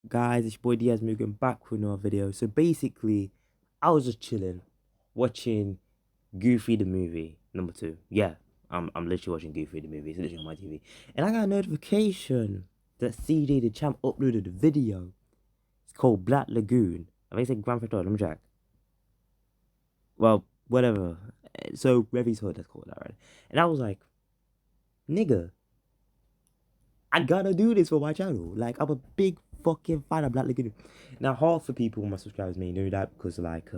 Guys, it's your boy Diaz Mugen back with another video. So basically, I was just chilling, watching Goofy the movie number 2. Yeah, I'm literally watching Goofy the movie. It's literally on my TV, and I got a notification that CJ the Champ uploaded a video. It's called Black Lagoon. I think it's like Grand Theft Auto. Let me check. Well, whatever. So Revys Hood, let's call it that, right? And I was like, nigga, I gotta do this for my channel. Like, I'm a big fucking fan of Black Lagoon. Now, half the people, my subscribers may know that because, like,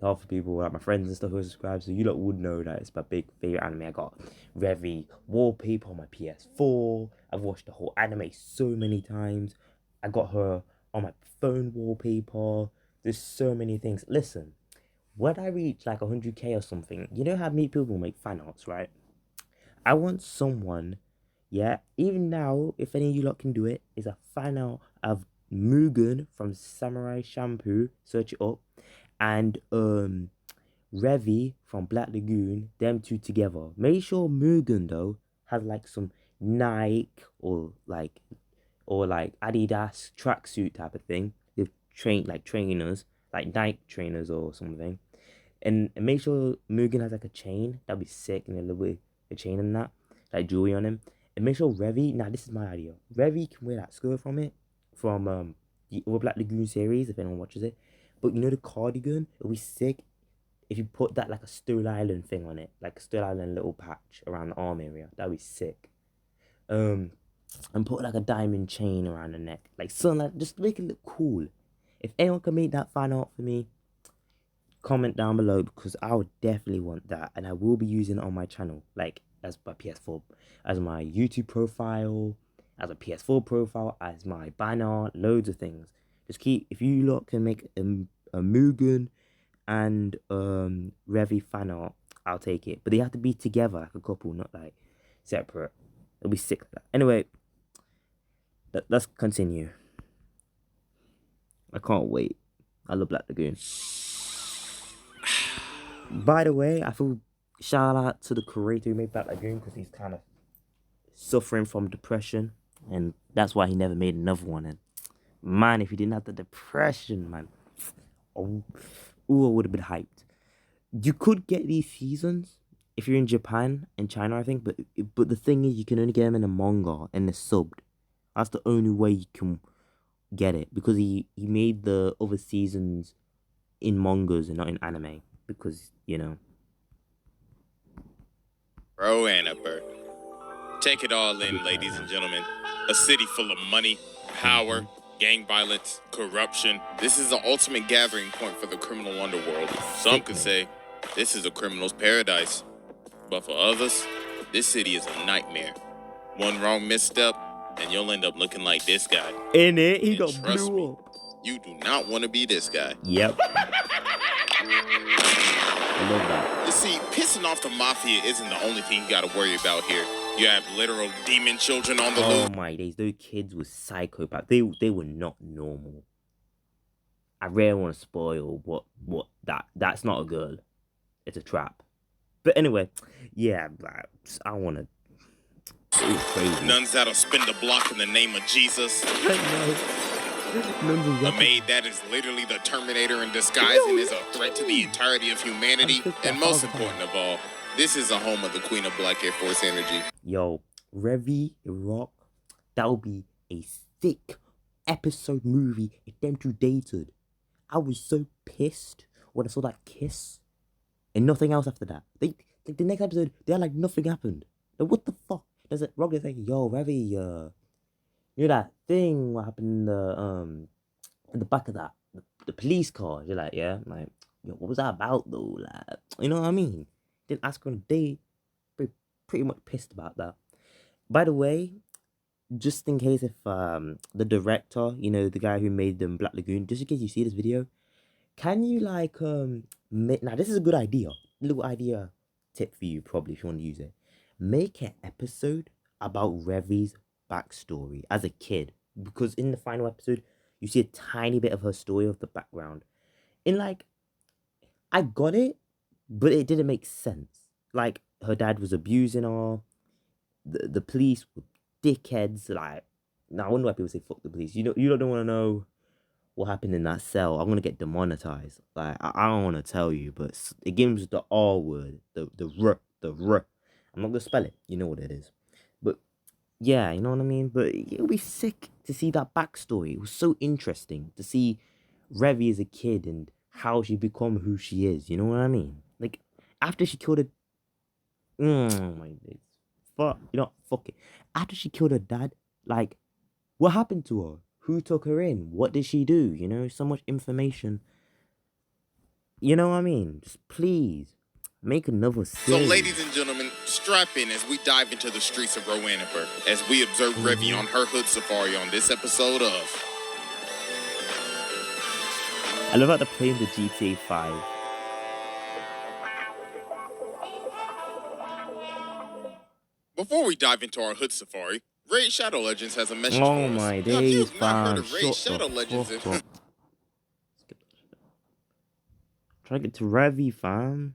half the people, like my friends and stuff who are subscribed, so you lot would know that it's my big favorite anime. I got Revy wallpaper on my PS4. I've watched the whole anime so many times. I got her on my phone wallpaper. There's so many things. Listen, when I reach like 100k or something, you know how many people make fan arts, right? I want someone, yeah, even now, if any of you lot can do it, is a fan out of Mugen from Samurai Shampoo, search it up, and Revy from Black Lagoon, them two together. Make sure Mugen though has like some Nike or like Adidas tracksuit type of thing. With trainers, like Nike trainers or something. And make sure Mugen has like a chain. That'd be sick, and a little bit a chain and that, like jewelry on him. And make sure Revy. Now this is my idea. Revy can wear that skirt from the other Black Lagoon series if anyone watches it. But you know the cardigan, it'll be sick if you put that like a Stone Island thing on it, like a Stone Island little patch around the arm area. That'd be sick. And put like a diamond chain around the neck, like something like just make it look cool. If anyone can make that fan art for me, comment down below because I would definitely want that, and I will be using it on my channel, like as my PS4, as my YouTube profile, as a PS4 profile, as my banner, loads of things. Just keep, if you lot can make a Mugen and Revy fan art, I'll take it. But they have to be together like a couple, not like separate. It'll be sick like that. Anyway, let's continue. I can't wait. I love Black Lagoon. By the way, I feel shout out to the creator who made Black Lagoon because he's kind of suffering from depression, and that's why he never made another one. And man, if he didn't have the depression, man, oh, ooh, I would have been hyped. You could get these seasons if you're in Japan and China, I think, but the thing is, you can only get them in a manga and they're subbed. That's the only way you can get it because he made the other seasons in mangas and not in anime because you know. Bro Annapper. Take it all in, ladies and gentlemen. A city full of money, power, gang violence, corruption. This is the ultimate gathering point for the criminal underworld. Some could say this is a criminal's paradise. But for others, this city is a nightmare. One wrong misstep, and you'll end up looking like this guy. In it, he And got trust blew me, up. you do not want to be this guy. Yep. I love that. You see, pissing off the mafia isn't the only thing you gotta worry about here. You have literal demon children on the loose. Oh my days, those kids were psychopaths. They were not normal. I really want to spoil what that's not a girl. It's a trap. But anyway, yeah, I want to. It was crazy. Nuns that'll spin the block in the name of Jesus. A maid that is literally the Terminator in disguise and is a threat to the entirety of humanity. And most important of all, this is the home of the Queen of Black Air Force Energy. Yo, Revy Rock, that would be a sick episode movie if them two dated. I was so pissed when I saw that kiss and nothing else after that. The next episode, they're like nothing happened. Like, what the fuck? Does it Rock is like, yo, Revy, you know that thing what happened in the back of that the police car? You're like, yeah, like, yo, what was that about though? Like, you know what I mean? Didn't ask her on a date. Pretty much pissed about that. By the way, just in case if the director, you know, the guy who made them Black Lagoon, just in case you see this video, can you like now this is a good idea, little idea tip for you probably if you want to use it. Make an episode about Revy's backstory as a kid, because in the final episode you see a tiny bit of her story of the background. In like, I got it, but it didn't make sense. Like, her dad was abusing her. The police were dickheads. Like, Now I wonder why people say fuck the police. You don't want to know what happened in that cell. I'm gonna get demonetized. Like I don't want to tell you, but it gives the R word, the r. I'm not gonna spell it. You know what it is. But yeah, you know what I mean. But it'll be sick to see that backstory. It was so interesting to see Revy as a kid and how she become who she is. You know what I mean? Like after she killed her, my days. Fuck, you know, fuck it. After she killed her dad, like, what happened to her? Who took her in? What did she do? You know, so much information. You know what I mean? Just please make another So, series. ladies and gentlemen, strap in as we dive into the streets of Roanoke as we observe Revy on her hood safari on this episode of. I love how they're playing the GTA 5. Before we dive into our hood safari, Raid Shadow Legends has a message Oh for us. my Now, if days, you've not heard fam. of Raid Shut Shadow the Legends, fuck up. Try to get to Revy, fam.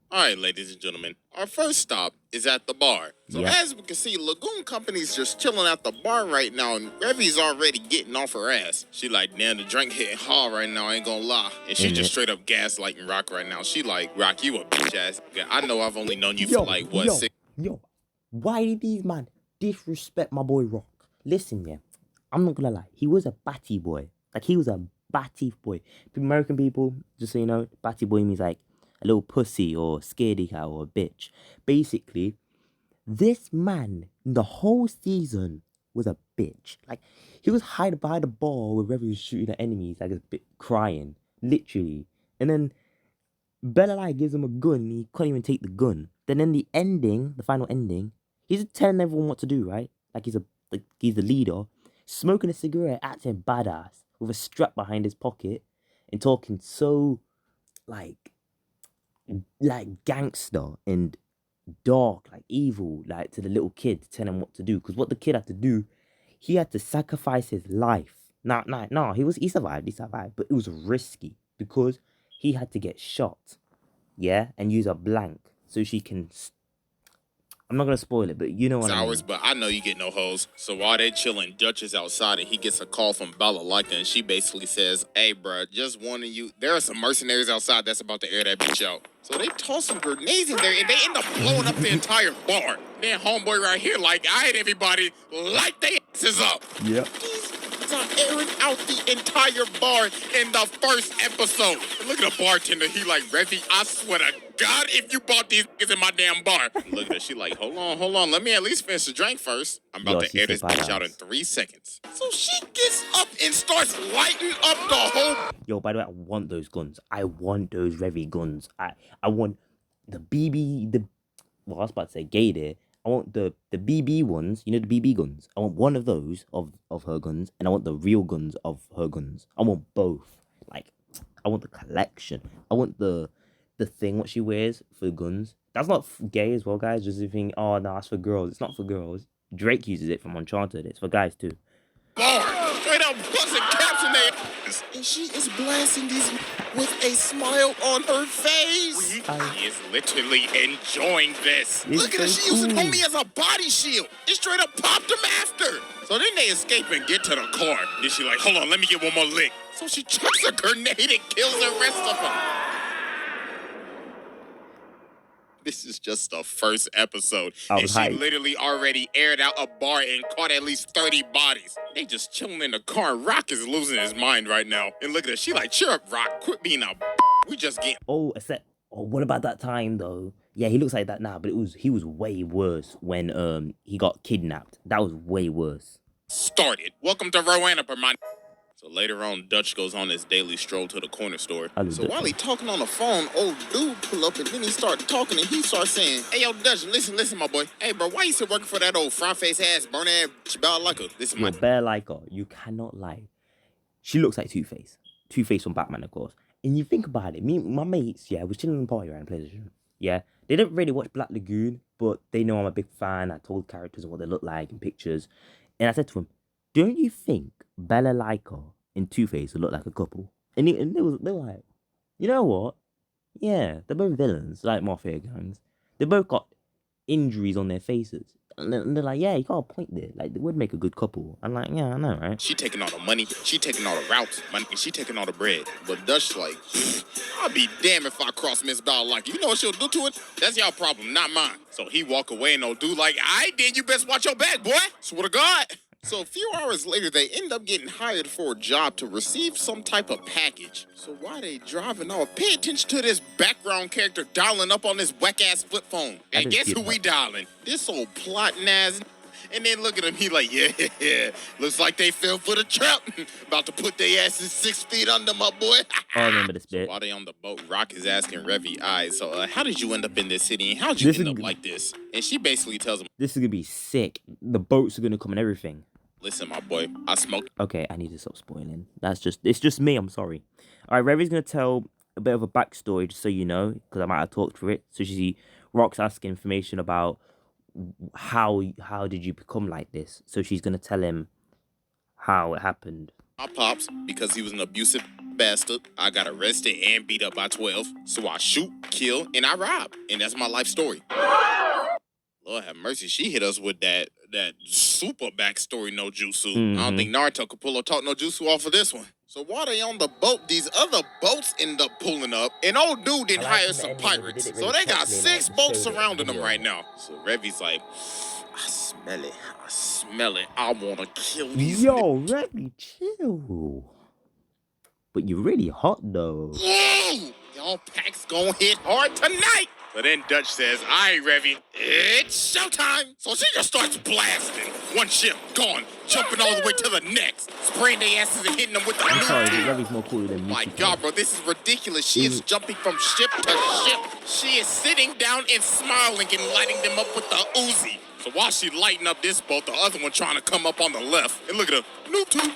All right, ladies and gentlemen, our first stop is at the bar. So Yep. as we can see, Lagoon Company's just chilling at the bar right now, and Revy's already getting off her ass. She like, damn, the drink hitting hard right now, I ain't gonna lie. And she just straight up gaslighting Rock right now. She like, Rock, you a bitch ass. Yeah, I know I've only known you for like, what, 6? Yo, why did these man disrespect my boy Rock? Listen, yeah, I'm not gonna lie. He was a batty boy. Like, he was a batty boy. American people, just so you know, batty boy means like a little pussy or scaredy cat or a bitch. Basically, this man, the whole season, was a bitch. Like, he was hiding behind the bar wherever he was shooting at enemies, like a bit crying, literally. And then Bella gives him a gun and he can't even take the gun. Then in the ending, the final ending, he's telling everyone what to do, right? Like he's the leader, smoking a cigarette, acting badass with a strap behind his pocket, and talking so like gangster and dark, like evil, like to the little kid to tell him what to do. Because what the kid had to do, he had to sacrifice his life. No, he survived, but it was risky because he had to get shot, yeah, and use a blank so she can. I'm not gonna spoil it, but you know what I mean. Hours, but I know you get no hoes. So while they chilling, Dutch is outside and he gets a call from Balalaika and she basically says, hey, bruh, just warning you, there are some mercenaries outside that's about to air that bitch out. So they toss some grenades in there and they end up blowing up the entire bar. Then homeboy right here like, all right, everybody, light their asses up. Yep. These are airing out the entire bar in the first episode. And look at the bartender, he like, Revy, I swear to God, if you bought these niggas in my damn bar. Look at her, she like, hold on, let me at least finish the drink first. I'm about to air this bitch out in 3 seconds. So she gets up and starts lighting up the whole. Yo, by the way, I want those guns. I want those Revy guns. I want the BB, well, I was about to say gay there. I want the BB ones, you know, the BB guns. I want one of those of her guns, and I want the real guns of her guns. I want both. Like, I want the collection. I want the thing what she wears for the guns. That's not gay as well, guys. Just think, oh no, that's for girls. It's not for girls. Drake uses it from Uncharted. It's for guys too. Straight up busting caps in there. And she is blasting these with a smile on her face. She is literally enjoying this. Look at her, she using homie as a body shield. It straight up popped him after. So then they escape and get to the car. Then she like, hold on, let me get one more lick. So she chucks a grenade and kills the rest of them. This is just the first episode. And she literally already aired out a bar and caught at least 30 bodies. They just chilling in the car. Rock is losing his mind right now. And look at her. She like, cheer up, Rock. Quit being a we just getting. Oh, what about that time though? Yeah, he looks like that now, but he was way worse when he got kidnapped. That was way worse. Started. Welcome to Roanoke, my. So later on, Dutch goes on his daily stroll to the corner store. So while he talking on the phone, old dude pull up and then he start talking and he starts saying, hey, yo, Dutch, listen, my boy. Hey, bro, why you still working for that old front-face ass, burn-ass bitch Balalaika? Listen, my... Bear like her, you cannot lie. She looks like Two-Face. Two-Face from Batman, of course. And you think about it, my mates, yeah, was chilling in the party around PlayStation. Yeah, they don't really watch Black Lagoon, but they know I'm a big fan. I told characters and what they look like in pictures. And I said to him, don't you think Balalaika and Two-Face would look like a couple? And they were like, you know what? Yeah, they're both villains, like mafia gangs. They both got injuries on their faces. And they're like, yeah, you got a point there. Like, they would make a good couple. I'm like, yeah, I know, right? She taking all the money, she taking all the routes, she taking all the bread. But Dutch like, I'll be damned if I cross Miss Bell like, you know what she'll do to it? That's y'all problem, not mine. So he walk away and don't do like, I did, you best watch your back, boy. Swear to God. So a few hours later, they end up getting hired for a job to receive some type of package. So while they driving off, pay attention to this background character dialing up on this whack-ass flip phone. And guess who we dialing? This old plotting ass. And then look at him, he like, yeah, looks like they fell for the trap. About to put their asses 6 feet under, my boy. I remember this bit. So while they on the boat, Rock is asking Revy, all right, so how did you end up in this city? And how'd you end up like this? And she basically tells him, this is gonna be sick. The boats are gonna come and everything. Listen, my boy, I smoked. Okay, I need to stop spoiling. It's just me, I'm sorry. All right, Revy's gonna tell a bit of a backstory, just so you know, because I might have talked through it. So Rock's asking information about how did you become like this. So she's gonna tell him how it happened. My pops, because he was an abusive bastard, I got arrested and beat up by 12. So I shoot, kill, and I rob. And that's my life story. Lord have mercy, she hit us with that super backstory no jutsu. I don't think Naruto could pull or talk no jutsu off of this one. So while they on the boat, these other boats end up pulling up. And old dude didn't hire some pirates. So they got 6 boats surrounding them right now. So Revy's like, I smell it. I want to kill these. Yo, Revy, chill. But you're really hot though. Ooh, y'all packs gonna hit hard tonight. But then Dutch says, all right, Revy, it's showtime. So she just starts blasting. One ship, gone, jumping all the way to the next, spraying their asses and hitting them with the I'm sorry, Revy's more cooler than me. My God, bro, this is ridiculous. She is jumping from ship to ship. She is sitting down and smiling and lighting them up with the Uzi. So while she lighting up this boat, the other one trying to come up on the left. And look at her, noob tube.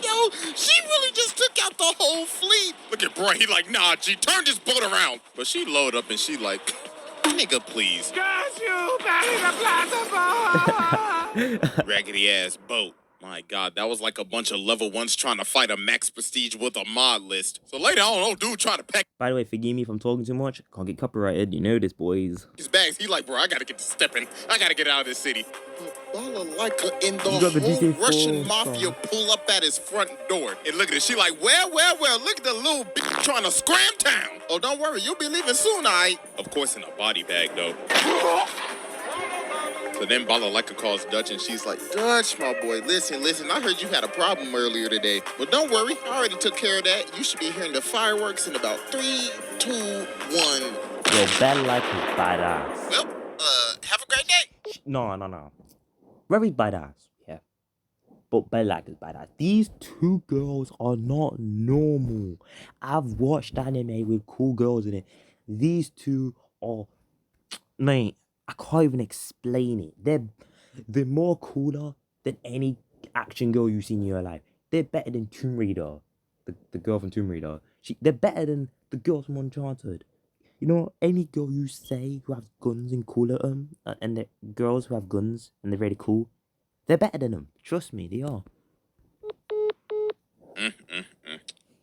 Yo, she really just took out the whole fleet. Look at Bray, he like, nah, G, turn this boat around. But she load up and she like, nigga, please. Got you, raggedy ass boat. My God, that was like a bunch of level 1s trying to fight a max prestige with a mod list. So later on, old dude trying to pack. By the way, forgive me if I'm talking too much. Can't get copyrighted. You know this, boys. His bags. He like, bro, I gotta get to stepping. I gotta get out of this city. Balalaika in the whole Russian mafia pull up at his front door. And look at it. She like, well, look at the little bitch trying to scram town. Oh, don't worry. You'll be leaving soon, Of course, in a body bag, though. So then Balalaika calls Dutch and she's like, Dutch, my boy, listen, I heard you had a problem earlier today. But don't worry, I already took care of that. You should be hearing the fireworks in about 3, 2, 1. Yo, Balalaika is badass. Well, have a great day. No. Very badass, yeah. But Balalaika is badass. These 2 girls are not normal. I've watched anime with cool girls in it. These 2 are, mate, I can't even explain it. They're more cooler than any action girl you've seen in your life. They're better than Tomb Raider, the girl from Tomb Raider. They're better than the girls from Uncharted. You know, any girl you say who have guns and cooler and the girls who have guns and they're really cool, they're better than them. Trust me, they are.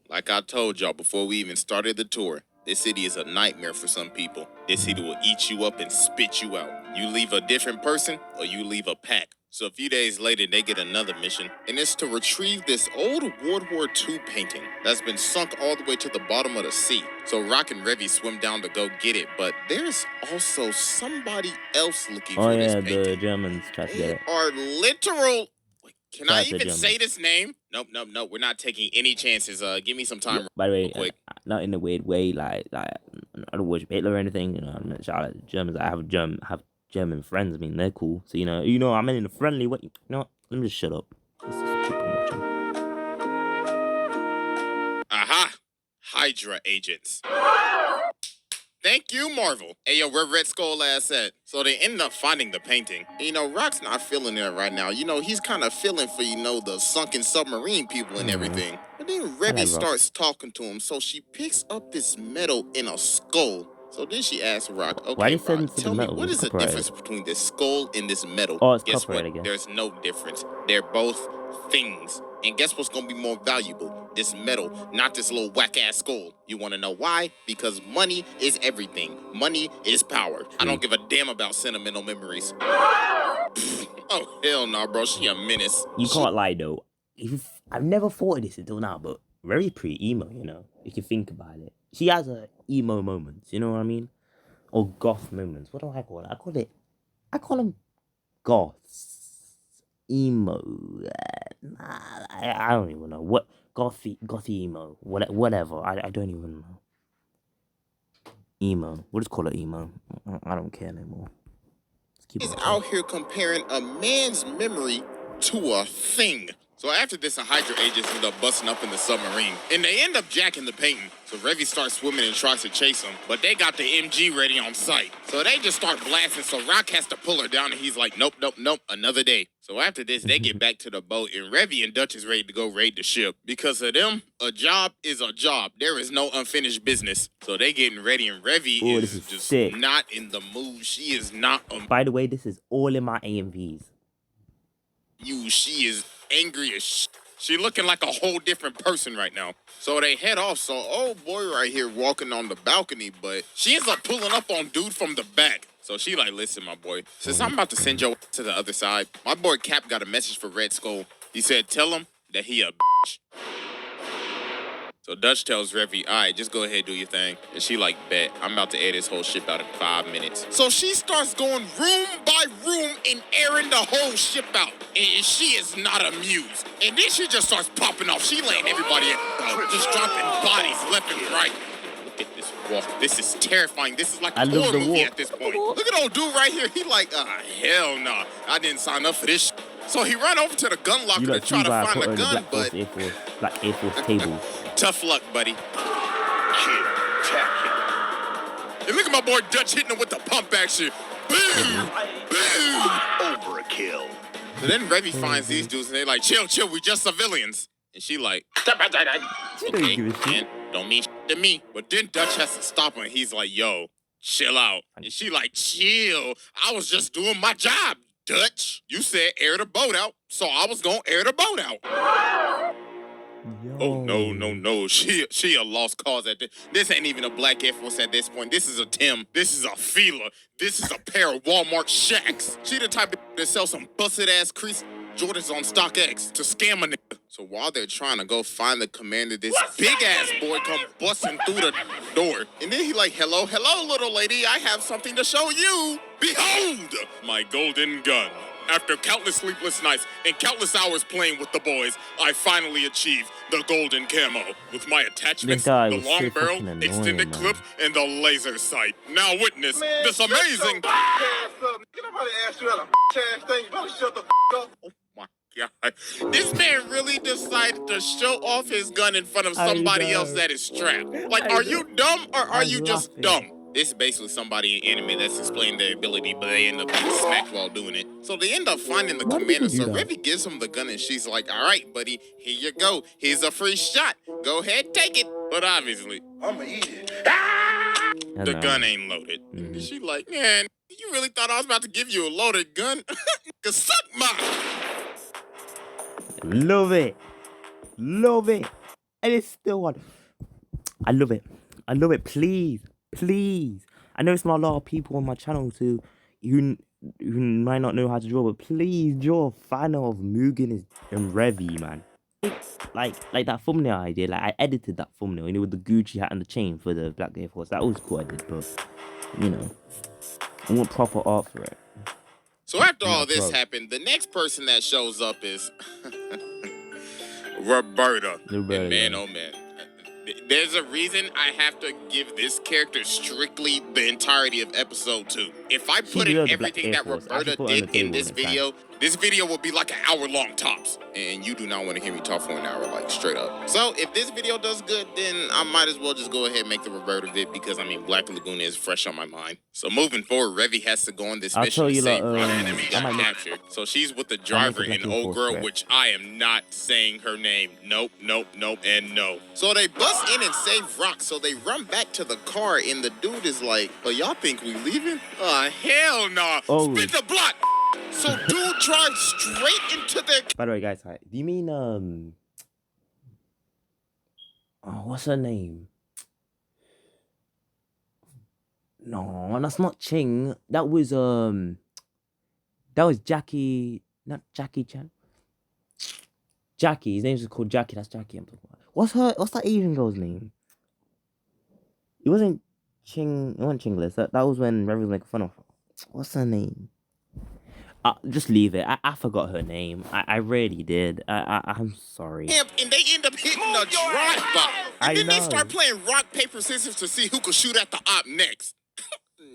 Like I told y'all before we even started the tour, this city is a nightmare for some people. This city will eat you up and spit you out. You leave a different person or you leave a pack. So a few days later, they get another mission, and it's to retrieve this old World War II painting that's been sunk all the way to the bottom of the sea. So Rock and Revy swim down to go get it, but there's also somebody else looking for this painting. The Germans tried to get it. They are literal... Can I even say this name? Nope. We're not taking any chances. Give me some time. By the way, not in a weird way, like I don't worship Hitler or anything. You know, I'm not shout out to Germans. I have German friends. I mean, they're cool. So you know, I'm in a friendly way. You know what? Let me just shut up. Aha! Hydra agents. Thank you, Marvel. Hey, yo, where Red Skull ass at? So they end up finding the painting. You know, Rock's not feeling it right now. You know, he's kind of feeling for, the sunken submarine people and everything. But then Revy starts talking to him, so she picks up this metal in a skull. So then she asks Rock, okay, Rock, tell me, what is the difference between this skull and this metal? Oh, it's Guess what? Again. There's no difference. They're both things. And guess what's gonna be more valuable? This metal, not this little whack-ass skull. You wanna know why? Because money is everything. Money is power. I don't give a damn about sentimental memories. Oh, hell no, bro. She a menace. You can't lie though. I've never thought of this until now, but very pretty emo, you know, if you think about it. She has her emo moments, you know what I mean? Or goth moments. What do I call it? I call them goths. Emo. I don't even know. What gothy emo. Whatever. I don't even know. Emo. We'll just call it emo. I don't care anymore. He's out here comparing a man's memory to a thing. So after this, a Hydra agents end up busting up in the submarine, and they end up jacking the painting. So Revy starts swimming and tries to chase him, but they got the MG ready on site. So they just start blasting, so Rock has to pull her down, and he's like, nope, nope, nope, another day. So after this, they get back to the boat, and Revy and Dutch is ready to go raid the ship. Because of them, a job is a job. There is no unfinished business. So they getting ready, and Revy is just sick. Not in the mood. She is not. By the way, this is all in my AMVs. She is angry as shit. She looking like a whole different person right now. So they head off. So old boy right here walking on the balcony, but she ends up pulling up on dude from the back. So she like, listen, my boy, since I'm about to send you to the other side, my boy Cap got a message for Red Skull. He said, tell him that he a bitch. So Dutch tells Revy, all right, just go ahead, do your thing. And she like, bet, I'm about to air this whole ship out in 5 minutes. So she starts going room by room and airing the whole ship out. And she is not amused. And then she just starts popping off. She laying everybody out, just dropping bodies left and right. Look at this walk. This is terrifying. This is like a horror movie at this point. Look at old dude right here. He like, hell no. Nah. I didn't sign up for this shit. So he ran over to the gun locker to try to find the gun, but... Black Air Force table. Tough luck, buddy. Kill, tackle. And look at my boy Dutch hitting him with the pump action. Boom! Boom! Overkill. So then Revy finds these dudes and they're like, chill, we just civilians. And she like, okay, man, don't mean shit to me. But then Dutch has to stop him and he's like, yo, chill out. And she like, chill. I was just doing my job, Dutch. You said air the boat out, so I was gonna air the boat out. Yo. Oh, no. She a lost cause at this. This ain't even a Black Air Force at this point. This is a Tim. This is a Fila. This is a pair of Walmart Shacks. She the type of that sell some busted-ass crease Jordans on StockX to scam a nigga. So while they're trying to go find the commander, this big-ass boy come busting through the door. And then he like, hello, little lady. I have something to show you. Behold, my golden gun. After countless sleepless nights and countless hours playing with the boys, I finally achieved the golden camo with my attachments, the long barrel, extended clip, and the laser sight. Now witness this amazing... Oh my God. This man really decided to show off his gun in front of somebody else that is strapped. Like, are you dumb or are you just dumb? This is basically somebody in anime that's displaying their ability, but they end up getting smacked while doing it. So they end up finding the commander. So Revy gives him the gun, and she's like, all right, buddy, here you go. Here's a free shot. Go ahead, take it. But obviously, I'ma eat it. The gun ain't loaded. And she like, man, you really thought I was about to give you a loaded gun? Suck mine. Love it. And it's still one. I love it. Please. I know it's not a lot of people on my channel who might not know how to draw, but please draw a fan of Mugen and Revy, man. Like that thumbnail I did. Like I edited that thumbnail, with the Gucci hat and the chain for the Black Air Force. That was cool I did, but I want proper art for it. So after all this happened, the next person that shows up is Roberta. And man, oh man. There's a reason I have to give this character strictly the entirety of episode 2. If I put in everything that Roberta did in this video will be like an hour-long tops. And you do not want to hear me talk for an hour, like, straight up. So if this video does good, then I might as well just go ahead and make the Roberta vid because, Black Lagoon is fresh on my mind. So moving forward, Revy has to go on this mission to save Rock enemy captured. So she's with the driver and old girl, which I am not saying her name. Nope, and no. So they bust in and save Rock, so they run back to the car, and the dude is like, oh, y'all think we leaving? Hell no. Spit the block. So dude drives straight into their. By the way, guys, hi. Do you mean what's her name? No, that's not Ching. That was Jackie, not Jackie Chan. Jackie, his name is called Jackie. That's Jackie I'm talking about. What's that Asian girl's name? It wasn't Ching. It wasn't Chingless. That was when Revy was making fun of her. What's her name? Just leave it. I forgot her name. I really did. I'm sorry. And they end up hitting a drive-by. And then they start playing rock, paper, scissors to see who could shoot at the op next.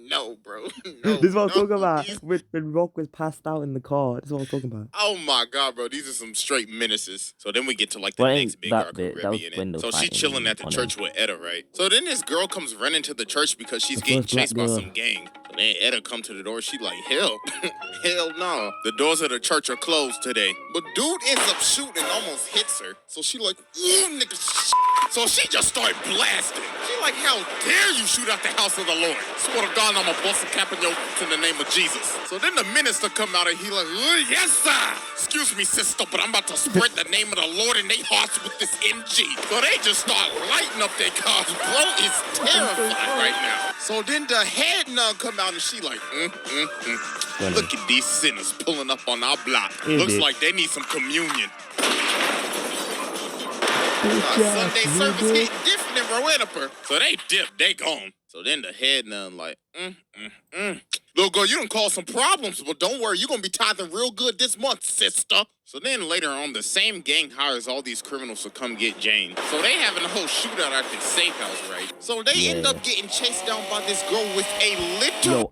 No, bro. No, This is what I was talking about. When Rock was passed out in the car. This is what I was talking about. Oh my god, bro. These are some straight menaces. So then we get to like the Well, next big that arc bit, with that was Revy in when they it. were So she's fighting chilling at the on church him. with Etta, right? So then this girl comes running to the church because she's The getting first black chased by girl. some gang. So then Etta come to the door. She like, hell, hell no. The doors of the church are closed today. But dude ends up shooting and almost hits her. So she like, ooh, nigga, so she just started blasting. She like, how dare you shoot at the house of the Lord? Swear to God, I'ma bust a cap in your in the name of Jesus. So then the minister come out and he like, yes, sir. Excuse me, sister, but I'm about to spread the name of the Lord in their hearts with this MG. So they just start lighting up their cars. Bro is terrified right now. So then the head nun come out and she like, Look at these sinners pulling up on our block. Looks like they need some communion. Sunday service hit different in Roanoke. So they dip, they gone. So then the head nun like, Little girl, you done caused some problems, but don't worry, you're gonna be tithing real good this month, sister. So then later on, the same gang hires all these criminals to come get Jane. So they having a whole shootout at this safe house, right? So they end up getting chased down by this girl with a little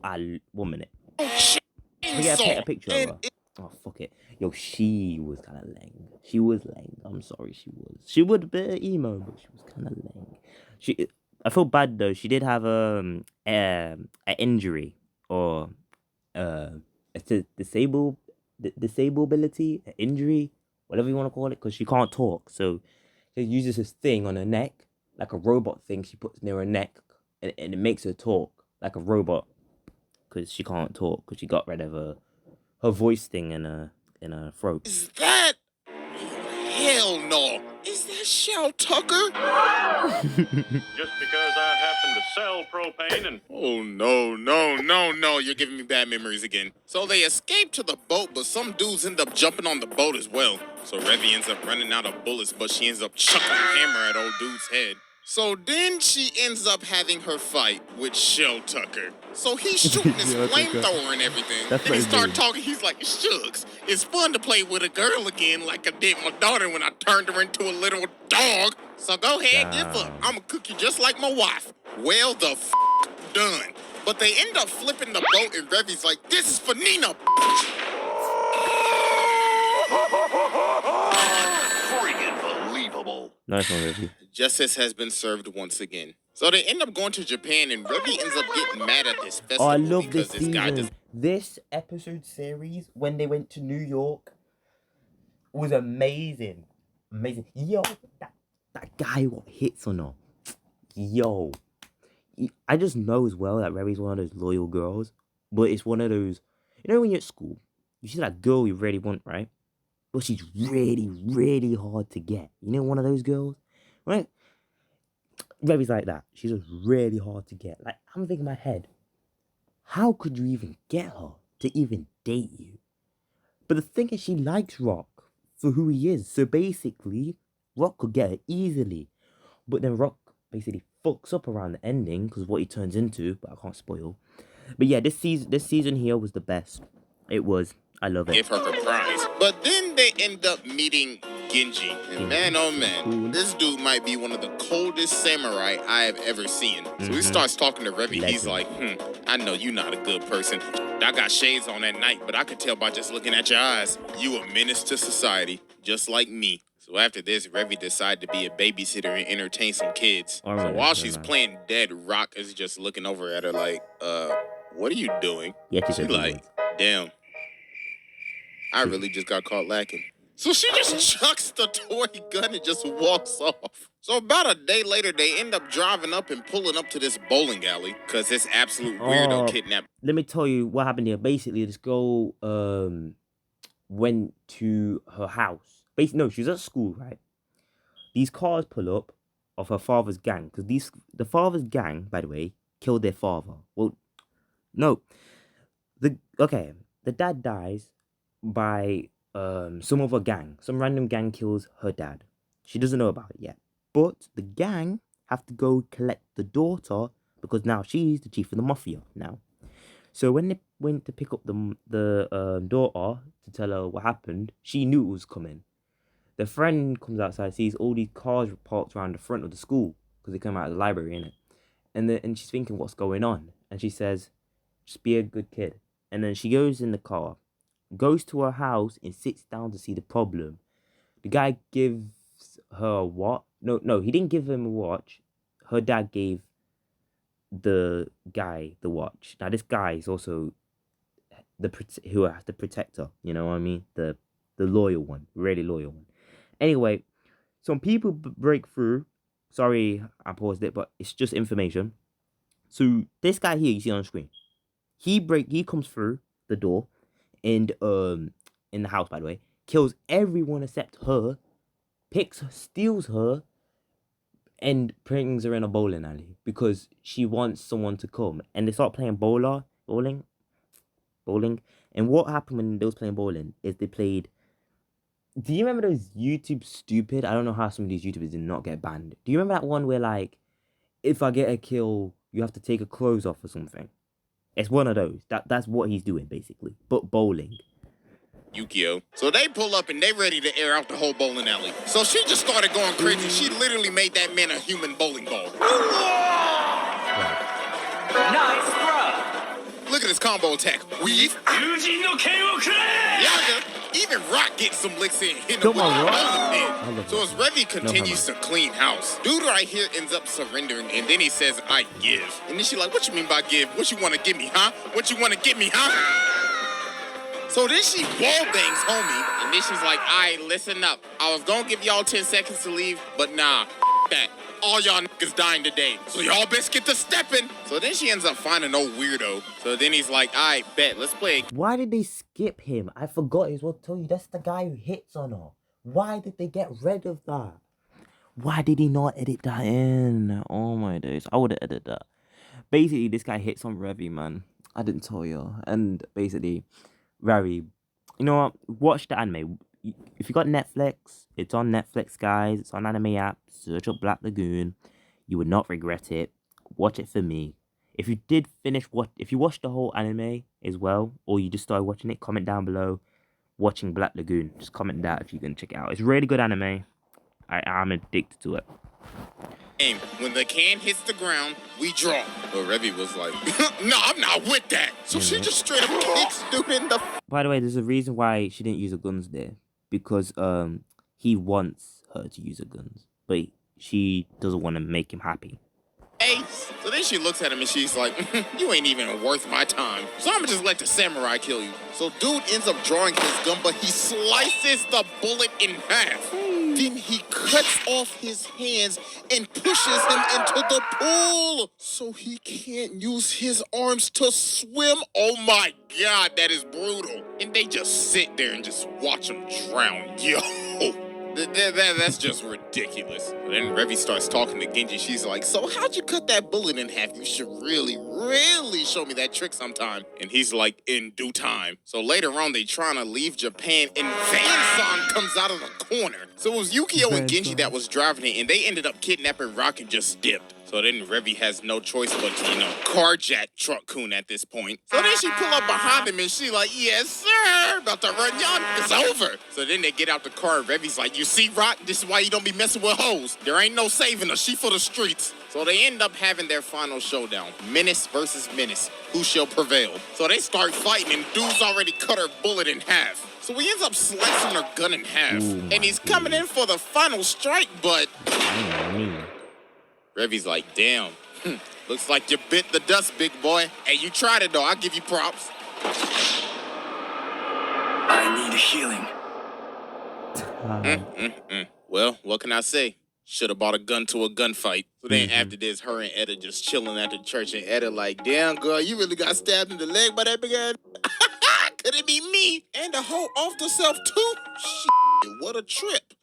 1 minute. chainsaw. We gotta take a picture of her. Oh, fuck it. Yo, she was kind of lame. She was lame. I'm sorry, she was. She was a bit emo, but she was kind of lame. I feel bad though. She did have an injury or a disability, an injury, whatever you want to call it, because she can't talk. So she uses this thing on her neck, like a robot thing. She puts near her neck, and it makes her talk like a robot, because she can't talk because she got rid of her voice thing in her throat. Is that? Hell no. Is that Shell Tucker? Just because I happen to sell propane and... Oh, no. You're giving me bad memories again. So they escape to the boat, but some dudes end up jumping on the boat as well. So Revy ends up running out of bullets, but she ends up chucking a hammer at old dude's head. So then she ends up having her fight with Shell Tucker. So he's shooting his flamethrower and everything. Then he started talking. He's like, Shucks, it's fun to play with a girl again like I did my daughter when I turned her into a little dog. So go ahead, give up. I'm going to cook you just like my wife. Well, done. But they end up flipping the boat and Revy's like, this is for Nina. Freaking believable. Nice one, Revy. Justice has been served once again. So they end up going to Japan, and Revy ends up getting mad at this festival. Oh, I love because this guy season. This episode series, when they went to New York, was amazing. Amazing. Yo, that guy got hits or not. Yo. I just know as well that Revy's one of those loyal girls, but it's one of those, you know when you're at school, you see that girl you really want, right? But she's really, really hard to get. You know one of those girls? Right? Revy's like that. She's just really hard to get. Like, I'm thinking in my head, how could you even get her to even date you? But the thing is, she likes Rock for who he is. So basically, Rock could get her easily. But then Rock basically fucks up around the ending because what he turns into, but I can't spoil. But yeah, this season here was the best. It was. I love it. Give her her prize. But then they end up meeting Genji. And man, oh man, this dude might be one of the coldest samurai I have ever seen. So he starts talking to Revy. He's like, I know you're not a good person. I got shades on at night, but I could tell by just looking at your eyes, you a menace to society, just like me. So after this, Revy decided to be a babysitter and entertain some kids. So while she's playing dead, Rock is just looking over at her like, what are you doing? Yeah, she's like, damn. I really just got caught lacking. So she just chucks the toy gun and just walks off. So about a day later, they end up driving up and pulling up to this bowling alley because this absolute weirdo kidnapped. Let me tell you what happened here. Basically, this girl went to her house. Basically, no, she was at school, right? These cars pull up of her father's gang because the father's gang, by the way, killed their father. Well, no, the dad dies by some other gang. Some random gang kills her dad. She doesn't know about it yet. But the gang have to go collect the daughter because now she's the chief of the mafia now. So when they went to pick up the daughter to tell her what happened, she knew it was coming. The friend comes outside, sees all these cars parked around the front of the school because they come out of the library, innit? And she's thinking, what's going on? And she says, just be a good kid. And then she goes in the car, goes to her house and sits down to see the problem. The guy gives her a watch. No, he didn't give him a watch. Her dad gave the guy the watch. Now this guy is also who has to protect her. You know what I mean? The loyal one, really loyal one. Anyway, some people break through. Sorry, I paused it, but it's just information. So this guy here you see on the screen, he comes through the door, and in the house, by the way, kills everyone except her, steals her, and brings her in a bowling alley because she wants someone to come. And they start playing bowling. And what happened when they was playing bowling is they played. Do you remember those YouTube Stupid? I don't know how some of these YouTubers did not get banned. Do you remember that one where, like, if I get a kill, you have to take her clothes off or something? It's one of those. That's what he's doing, basically. But bowling. Yukio. So they pull up and they ready to air out the whole bowling alley. So she just started going crazy. She literally made that man a human bowling ball. Nice throw. Look at this combo attack. Weave. Yaga. Even Rock gets some licks in. Hitting him with a bowling pin. So as Revy continues to clean house, dude right here ends up surrendering, and then he says, I give. And then she like, what you mean by give? What you want to give me, huh? What you want to give me, huh? So then she wall bangs homie, and then she's like, alright, listen up. I was gonna give y'all 10 seconds to leave, but nah, that. All y'all niggas dying today, so y'all best get to stepping. So then she ends up finding no weirdo. So then he's like, alright, bet, let's play. Why did they skip him? I forgot. He's what tell you. That's the guy who hits on her. Why did they get rid of that? Why did he not edit that in? Oh my days. I would have edited that. Basically, this guy hits on Revy, man. I didn't tell you. And basically, Revy, you know what? Watch the anime. If you got Netflix, it's on Netflix, guys. It's on anime app. Search up Black Lagoon. You would not regret it. Watch it for me. If you did if you watched the whole anime as well, or you just started watching it, comment down below. Watching Black Lagoon. Just comment that if you can check it out. It's really good anime. I'm addicted to it. When the can hits the ground, we draw. But Revy was like, no, I'm not with that. So she just straight up kicks dude in the... By the way, there's a reason why she didn't use her guns there. Because he wants her to use her guns. But she doesn't want to make him happy. Hey, so then she looks at him and she's like, you ain't even worth my time. So I'm gonna just let the samurai kill you. So dude ends up drawing his gun, but he slices the bullet in half. Then he cuts off his hands and pushes him into the pool so he can't use his arms to swim. Oh my God, that is brutal. And they just sit there and just watch him drown. Yo. That's just ridiculous. Then Revy starts talking to Genji. She's like, so how'd you cut that bullet in half? You should really show me that trick sometime. And he's like, in due time. So later on, they trying to leave Japan, and Van-san comes out of the corner. So it was Yukio and Genji that was driving it, and they ended up kidnapping Rock and just dipped. So then Revy has no choice but to, carjack Truck-kun at this point. So then she pull up behind him and she like, yes, sir, about to run y'all. It's over. So then they get out the car and Revy's like, you see, Rock, this is why you don't be messing with hoes. There ain't no saving her. She for the streets. So they end up having their final showdown. Menace versus Menace. Who shall prevail? So they start fighting and dude's already cut her bullet in half. So he ends up slicing her gun in half. And he's coming in for the final strike, but... Revy's like, damn, looks like you bit the dust, big boy. Hey, you tried it, though. I'll give you props. I need healing. Well, what can I say? Should have bought a gun to a gunfight. So then after this, her and Etta just chilling at the church, and Etta like, damn girl, you really got stabbed in the leg by that big ass. Could it be me? And the hoe off the self too? Shit, what a trip.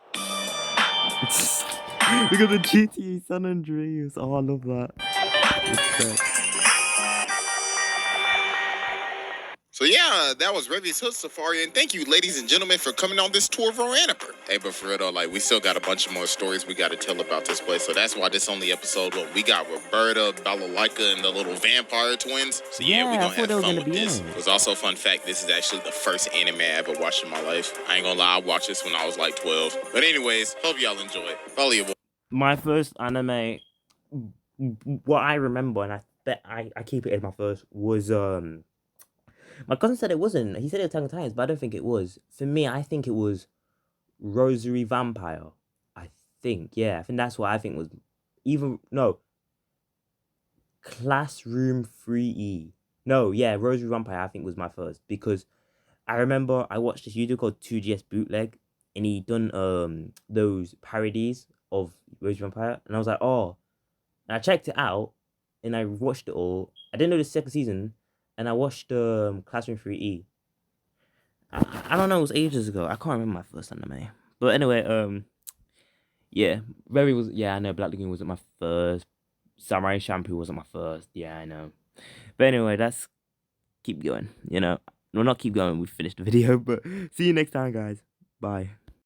Look at the GTA San Andreas. Oh, I love that. So yeah, that was Revys Hood Safari, and thank you, ladies and gentlemen, for coming on this tour of Roanoke. Hey, but for real though, like we still got a bunch of more stories we got to tell about this place. So that's why this only episode. Look, we got Roberta, Balalaika, and the little vampire twins. So yeah, we gonna have fun with this. It was also a fun fact. This is actually the first anime I ever watched in my life. I ain't gonna lie, I watched this when I was like 12. But anyways, hope y'all enjoy it. Follow your boy. My first anime, what I remember, and I bet I keep it as my first, was my cousin said it wasn't. He said it was Attack on Titans, but I don't think it was. For me, I think it was Rosary Vampire. I think that's what I think was. Even no. Classroom 3E. No, yeah, Rosary Vampire I think was my first, because I remember I watched this YouTube called 2GS Bootleg, and he done those parodies of Rosary Vampire, and I was like, oh, and I checked it out, and I watched it all. I didn't know the second season, and I watched Classroom 3E. I don't know, it was ages ago. I can't remember my first anime. But anyway, yeah, I know Black Lagoon wasn't my first. Samurai Shampoo wasn't my first. Yeah, I know. But anyway, let's keep going, you know. Well, not keep going, we finished the video, but see you next time, guys. Bye.